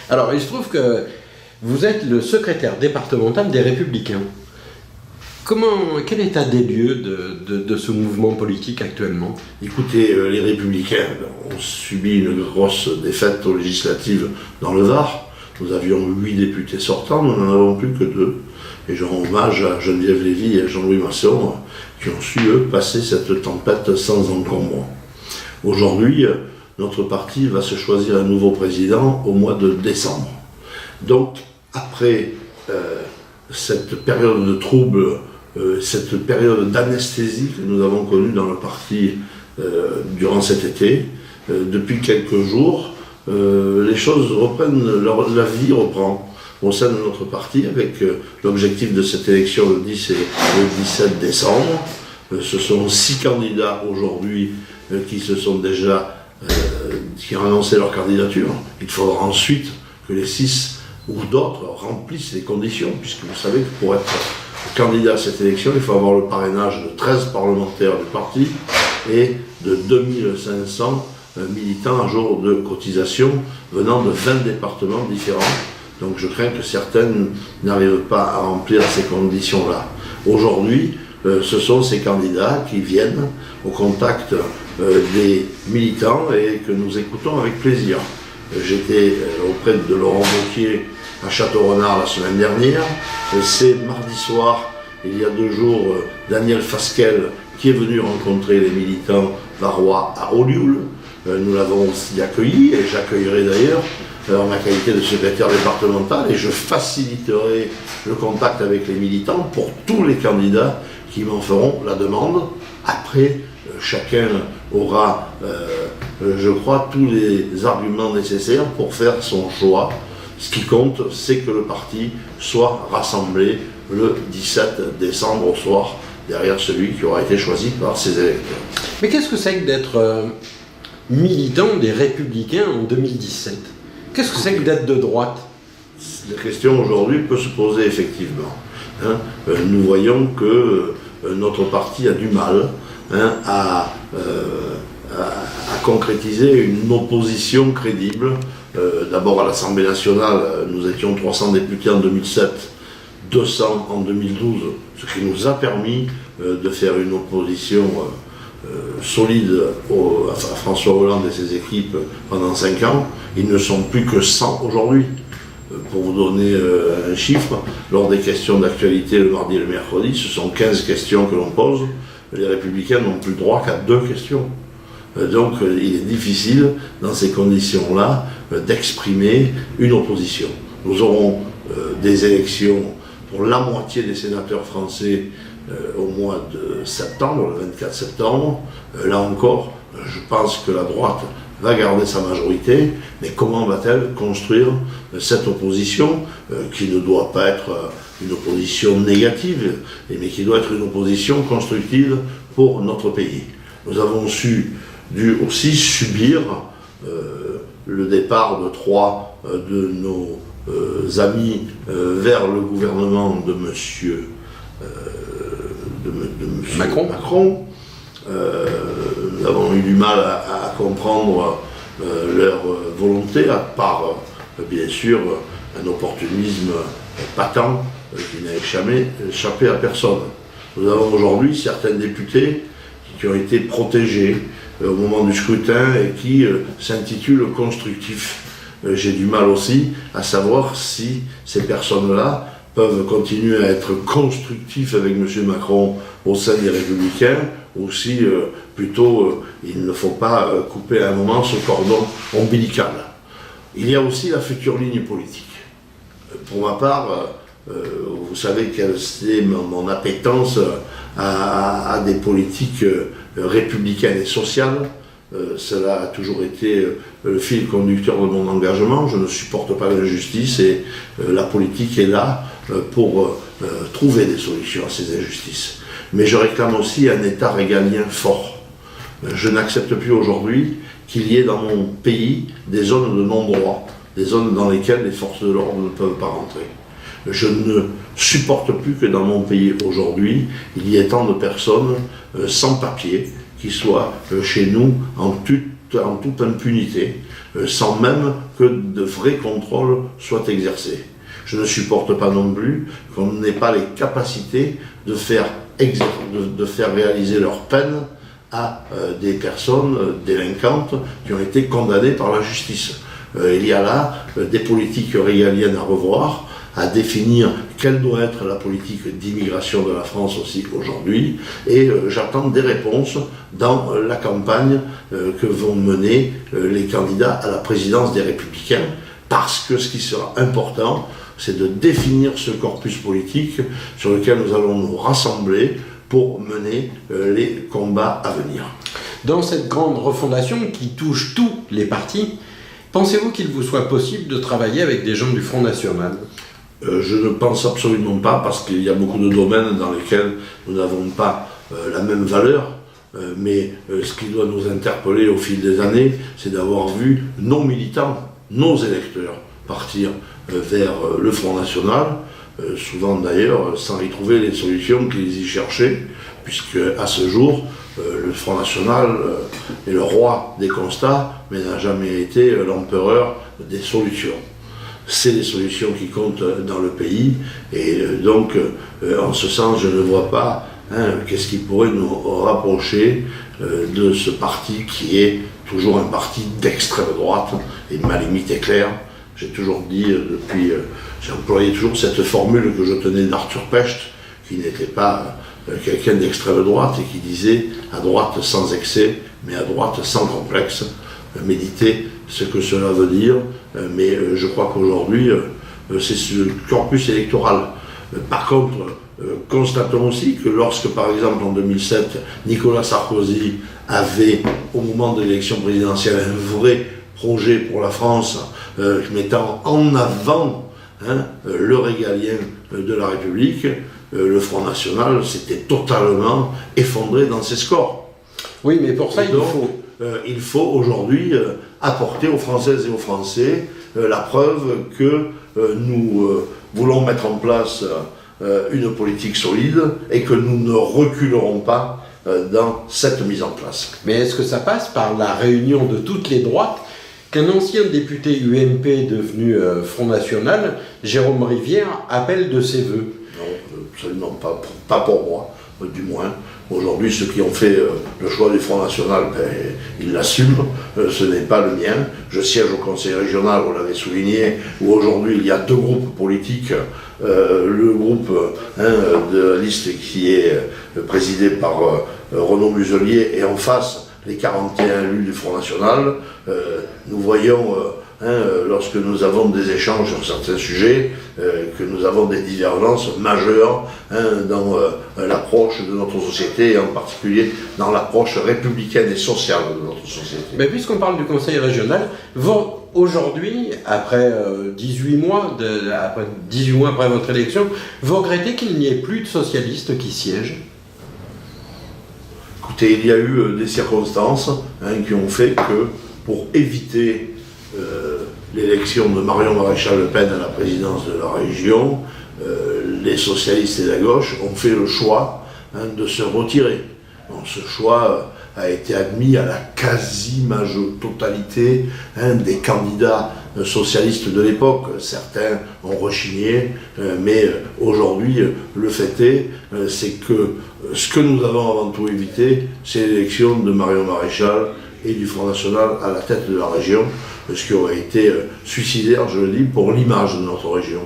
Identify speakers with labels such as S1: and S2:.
S1: Alors, il se trouve que vous êtes le secrétaire départemental des Républicains. Quel état des lieux de ce mouvement politique actuellement ?
S2: Écoutez, les Républicains ont subi une grosse défaite aux législatives dans le Var. Nous avions 8 députés sortants, nous n'en avons plus que 2. Et je rends hommage à Geneviève Lévy et à Jean-Louis Masson, qui ont su, eux, passer cette tempête sans encombre. Aujourd'hui, notre parti va se choisir un nouveau président au mois de décembre. Donc, après cette période de trouble, cette période d'anesthésie que nous avons connue dans le parti durant cet été, depuis quelques jours, les choses reprennent, la vie reprend au sein de notre parti avec l'objectif de cette élection le 10 et le 17 décembre. Ce sont 6 candidats aujourd'hui qui se sont déjà qui ont annoncé leur candidature. Il faudra ensuite que les 6 ou d'autres remplissent les conditions, puisque vous savez que pour être candidat à cette élection, il faut avoir le parrainage de 13 parlementaires du parti et de 2500 militants à jour de cotisation venant de 20 départements différents. Donc je crains que certaines n'arrivent pas à remplir ces conditions-là. Aujourd'hui, ce sont ces candidats qui viennent au contact des militants et que nous écoutons avec plaisir. J'étais auprès de Laurent Wauquiez à Château-Renard la semaine dernière. C'est mardi soir, il y a 2 jours, Daniel Fasquelle qui est venu rencontrer les militants varois à Olioul. Nous l'avons aussi accueilli et j'accueillerai d'ailleurs en ma qualité de secrétaire départemental et je faciliterai le contact avec les militants pour tous les candidats qui m'en feront la demande. Après, chacun aura, je crois, tous les arguments nécessaires pour faire son choix. Ce qui compte, c'est que le parti soit rassemblé le 17 décembre au soir, derrière celui qui aura été choisi par ses électeurs.
S1: Mais qu'est-ce que c'est que d'être militant des Républicains en 2017 ? Qu'est-ce que c'est que d'être de droite ?
S2: La question aujourd'hui peut se poser effectivement. Nous voyons que notre parti a du mal à concrétiser une opposition crédible. D'abord à l'Assemblée nationale, nous étions 300 députés en 2007, 200 en 2012, ce qui nous a permis de faire une opposition solide à François Hollande et ses équipes pendant 5 ans. Ils ne sont plus que 100 aujourd'hui. Pour vous donner un chiffre, lors des questions d'actualité le mardi et le mercredi, ce sont 15 questions que l'on pose. Les Républicains n'ont plus le droit qu'à 2 questions. Donc il est difficile, dans ces conditions-là, d'exprimer une opposition. Nous aurons des élections pour la moitié des sénateurs français au mois de septembre, le 24 septembre. Là encore, je pense que la droite va garder sa majorité, mais comment va-t-elle construire cette opposition qui ne doit pas être une opposition négative, mais qui doit être une opposition constructive pour notre pays. Nous avons dû aussi subir le départ de 3 de nos amis vers le gouvernement de monsieur Macron. Nous avons eu du mal à comprendre leur volonté, à part bien sûr un opportunisme patent qui n'a jamais échappé à personne. Nous avons aujourd'hui certains députés qui ont été protégés au moment du scrutin et qui s'intitulent constructifs. J'ai du mal aussi à savoir si ces personnes-là peuvent continuer à être constructifs avec M. Macron au sein des Républicains, ou si plutôt il ne faut pas couper à un moment ce cordon ombilical. Il y a aussi la future ligne politique. Pour ma part, vous savez quelle c'est mon appétence à des politiques républicaines et sociales. Cela a toujours été le fil conducteur de mon engagement. Je ne supporte pas l'injustice et la politique est là pour trouver des solutions à ces injustices. Mais je réclame aussi un État régalien fort. Je n'accepte plus aujourd'hui qu'il y ait dans mon pays des zones de non-droit, des zones dans lesquelles les forces de l'ordre ne peuvent pas rentrer. Je ne supporte plus que dans mon pays aujourd'hui, il y ait tant de personnes sans papier qui soient chez nous en en toute impunité, sans même que de vrais contrôles soient exercés. Je ne supporte pas non plus qu'on n'ait pas les capacités de faire réaliser leur peine à des personnes délinquantes qui ont été condamnées par la justice. Il y a là des politiques régaliennes à revoir, à définir quelle doit être la politique d'immigration de la France aussi aujourd'hui, et j'attends des réponses dans la campagne que vont mener les candidats à la présidence des Républicains, parce que ce qui sera important, c'est de définir ce corpus politique sur lequel nous allons nous rassembler pour mener les combats à venir.
S1: Dans cette grande refondation qui touche tous les partis, pensez-vous qu'il vous soit possible de travailler avec des gens du Front National ?
S2: Je ne pense absolument pas, parce qu'il y a beaucoup de domaines dans lesquels nous n'avons pas la même valeur, mais ce qui doit nous interpeller au fil des années, c'est d'avoir vu nos militants, nos électeurs partir vers le Front National, souvent d'ailleurs sans y trouver les solutions qu'ils y cherchaient, puisque à ce jour, le Front National est le roi des constats, mais n'a jamais été l'empereur des solutions. C'est les solutions qui comptent dans le pays, et donc en ce sens je ne vois pas qu'est-ce qui pourrait nous rapprocher de ce parti qui est toujours un parti d'extrême droite, et ma limite est claire. J'ai toujours dit, j'ai employé toujours cette formule que je tenais d'Arthur Pecht, qui n'était pas quelqu'un d'extrême droite et qui disait « à droite sans excès, mais à droite sans complexe ». Méditer ce que cela veut dire, mais je crois qu'aujourd'hui, c'est ce corpus électoral. Par contre, constatons aussi que lorsque, par exemple, en 2007, Nicolas Sarkozy avait, au moment de l'élection présidentielle, un vrai projet pour la France, mettant en avant le régalien de la République, le Front National s'était totalement effondré dans ses scores.
S1: Oui, mais pour ça,
S2: il faut aujourd'hui apporter aux Françaises et aux Français la preuve que nous voulons mettre en place une politique solide et que nous ne reculerons pas dans cette mise en place.
S1: Mais est-ce que ça passe par la réunion de toutes les droites qu'un ancien député UMP devenu Front National, Jérôme Rivière, appelle de ses voeux?
S2: Non, absolument pas, pas pour moi, du moins. Aujourd'hui, ceux qui ont fait le choix du Front National, ils l'assument, ce n'est pas le mien. Je siège au Conseil régional, vous l'avez souligné, où aujourd'hui il y a deux groupes politiques. Le groupe de la liste qui est présidé par Renaud Muselier, et en face les 41 élus du Front National. Nous voyons, lorsque nous avons des échanges sur certains sujets, que nous avons des divergences majeures dans l'approche de notre société, et en particulier dans l'approche républicaine et sociale de notre société.
S1: Mais puisqu'on parle du Conseil régional, aujourd'hui, après 18 mois après votre élection, vous regrettez qu'il n'y ait plus de socialistes qui siègent?
S2: Écoutez, il y a eu des circonstances qui ont fait que, pour éviter l'élection de Marion Maréchal Le Pen à la présidence de la région, les socialistes et la gauche ont fait le choix de se retirer. Bon, ce choix a été admis à la quasi-totalité des candidats socialistes de l'époque. Certains ont rechigné, mais aujourd'hui, le fait est, c'est que ce que nous avons avant tout évité, c'est l'élection de Marion Maréchal et du Front National à la tête de la région, ce qui aurait été suicidaire, je le dis, pour l'image de notre région.